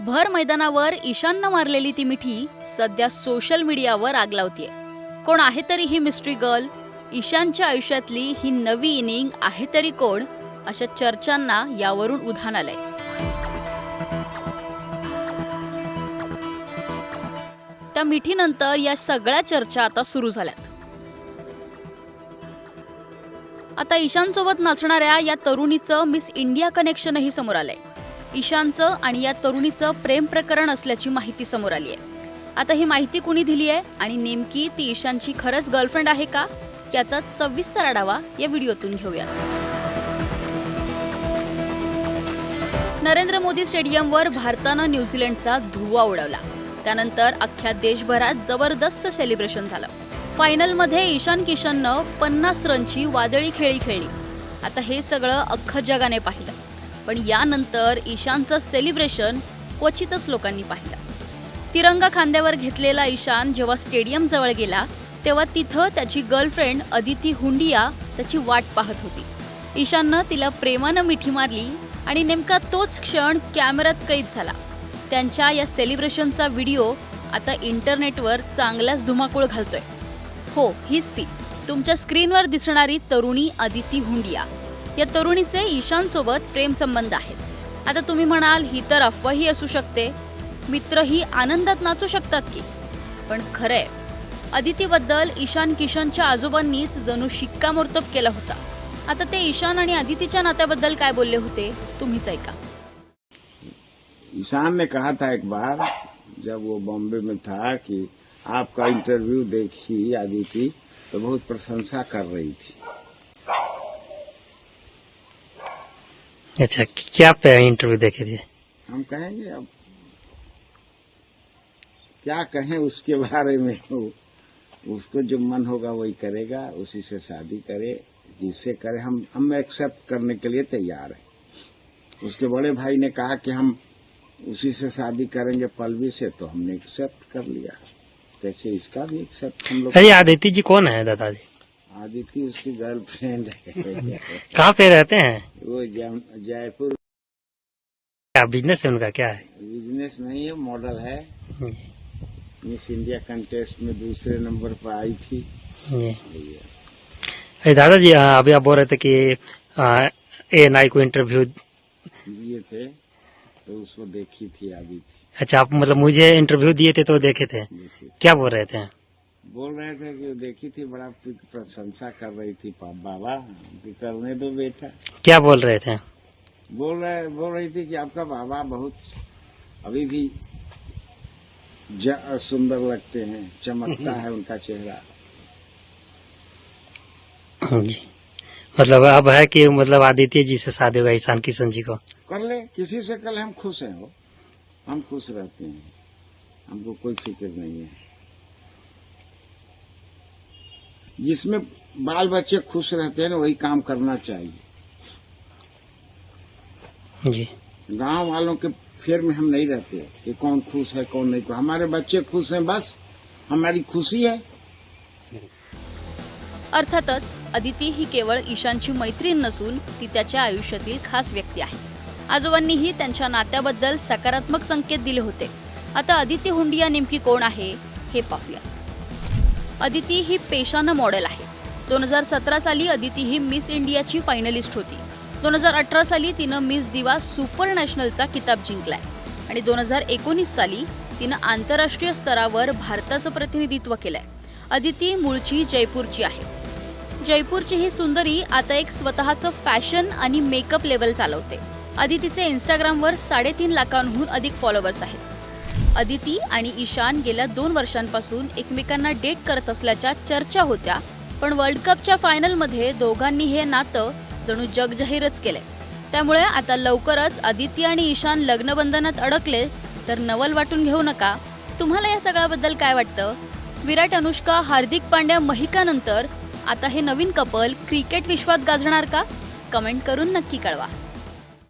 भर मैदानावर ईशाननं मारलेली ती मिठी सध्या सोशल मीडियावर आग लावतीये. कोण आहे तरी ही मिस्ट्री गर्ल? ईशानच्या आयुष्यातली ही नवी इनिंग आहे तरी कोण? अशा चर्चांना यावरून उधाण आलंय. त्या मिठीनंतर या सगळ्या चर्चा आता सुरू झाल्यात. आता ईशानसोबत नाचणाऱ्या या तरुणीचं मिस इंडिया कनेक्शनही समोर आलंय. ईशानचं आणि या तरुणीचं प्रेम प्रकरण असल्याची माहिती समोर आली आहे. आता ही माहिती कुणी दिली आहे आणि नेमकी ती ईशानची खरंच गर्लफ्रेंड आहे का, याचाच सविस्तर आढावा या व्हिडिओतून घेऊया. नरेंद्र मोदी स्टेडियमवर भारतानं न्यूझीलंडचा धुव्वा उडवला. त्यानंतर अख्ख्या देशभरात जबरदस्त सेलिब्रेशन झालं. फायनलमध्ये ईशान किशननं 50 रनची वादळी खेळी खेळली. आता हे सगळं अख्खं जगाने पाहिलं. पण यानंतर ईशानचं सेलिब्रेशन क्वचितच लोकांनी पाहिलं. तिरंगा खांद्यावर घेतलेला ईशान जेव्हा स्टेडियम जवळ गेला तेव्हा तिथं त्याची गर्लफ्रेंड अदिती हुंडिया त्याची वाट पाहत होती. ईशाननं तिला प्रेमानं मिठी मारली आणि नेमका तोच क्षण कॅमेऱ्यात कैद झाला. त्यांच्या या सेलिब्रेशनचा व्हिडिओ आता इंटरनेटवर चांगलाच धुमाकूळ घालतोय. हो, हीच ती तुमच्या स्क्रीनवर दिसणारी तरुणी अदिती हुंडिया. या तरुणीचे ईशानसोबत प्रेम संबंध आहेत. आता तुम्ही म्हणाल ही तर अफवाही असू शकते, मित्रही आनंदात नाचू शकतात की. पण खरंय, अदितीबद्दल ईशान किशनच्या आजोबांनीच जणू शिक्कामोर्तब केला होता. आता ते ईशान आणि अदितीच्या नात्याबद्दल काय बोलले होते तुम्हीच ऐका. ईशान ने कहा था एक बार जब वो बॉम्बे में था कि आपका इंटरव्यू देखी अदिति तो बहुत प्रशंसा कर रही थी. अच्छा, क्या पे इंटरव्यू देखे थे? हम कहेंगे अब क्या कहें उसके बारे में. उसको जो मन होगा वही करेगा, उसी से शादी करे, जिससे करे. हम एक्सेप्ट करने के लिए तैयार हैं. उसके बड़े भाई ने कहा कि हम उसी से शादी करेंगे पल्लवी से, तो हमने एक्सेप्ट कर लिया. कैसे इसका भी एक्सेप्ट हम लोग. अरे आदिति जी कौन है दादाजी? आदिति उसकी गर्लफ्रेंड है. कहाँ पे रहते हैं? वो जयपुर. क्या बिजनेस है उनका, क्या है? बिजनेस नहीं है, मॉडल है. मिस इंडिया कंटेस्ट में दूसरे नंबर पर आई थी. अरे दादाजी, अभी आप बोल रहे थे कि ANI को इंटरव्यू दिए थे तो उसको देखी थी आदिति. अच्छा, आप मतलब मुझे इंटरव्यू दिए थे तो देखे थे. क्या बोल रहे थे? बोल रहे थे कि देखी थी, बड़ा प्रशंसा कर रही थी. बाबा कि करने दो बेटा. क्या बोल रहे थे? बोल रही थी कि आपका बाबा बहुत अभी भी सुंदर लगते हैं, चमकता है उनका चेहरा. जी, मतलब अब है कि मतलब आदित्य जी से शादी होगा ईशान किशन जी को. कर ले, किसी से कर ले, हम खुश हैं. हम खुश रहते हैं, हमको कोई फिक्र नहीं है. जिसमें बाल बच्चे खुश रहते हैं ना, वही काम करना चाहिए. जी, गांव वालों के फेर में हम नहीं रहते कि कौन खुश है कौन नहीं. हमारे बच्चे खुश हैं, बस हमारी खुशी है. अर्थातच अदिती ही केवळ ईशानची मैत्रीण नसून ती त्याच्या आयुष्यातील खास व्यक्ती आहे. आजोबांनीही त्यांच्या नात्याबद्दल सकारात्मक संकेत दिले होते. आता अदिती हुंडिया नेमकी कोण आहे हे पाहूया. अदिती ही पेशानं मॉडेल आहे. 2017 साली अदिती ही मिस इंडियाची फायनलिस्ट होती. 2018 साली तिनं मिस दिवा सुपर नॅशनलचा किताब जिंकलाय आणि 2019 साली तिनं आंतरराष्ट्रीय स्तरावर भारताचं प्रतिनिधित्व केलंय. अदिती मूळची जयपूरची आहे. जयपूरची ही सुंदरी आता एक स्वतःचं फॅशन आणि मेकअप लेवल चालवते. अदितीचे इंस्टाग्रामवर 3.5 लाखांहून अधिक फॉलोअर्स आहेत. अदिती आणि ईशान गेल्या 2 वर्षांपासून एकमेकांना डेट करत असल्याच्या चर्चा होत्या. पण वर्ल्ड कपच्या फायनलमध्ये दोघांनी हे नातं जणू जगजाहीरच केलंय. त्यामुळे आता लवकरच अदिती आणि ईशान लग्नबंधनात अडकले तर नवल वाटून घेऊ नका. तुम्हाला या सगळ्याबद्दल काय वाटतं? विराट, अनुष्का, हार्दिक पांड्या, महिकानंतर आता हे नवीन कपल क्रिकेट विश्वात गाजणार का? कमेंट करून नक्की कळवा.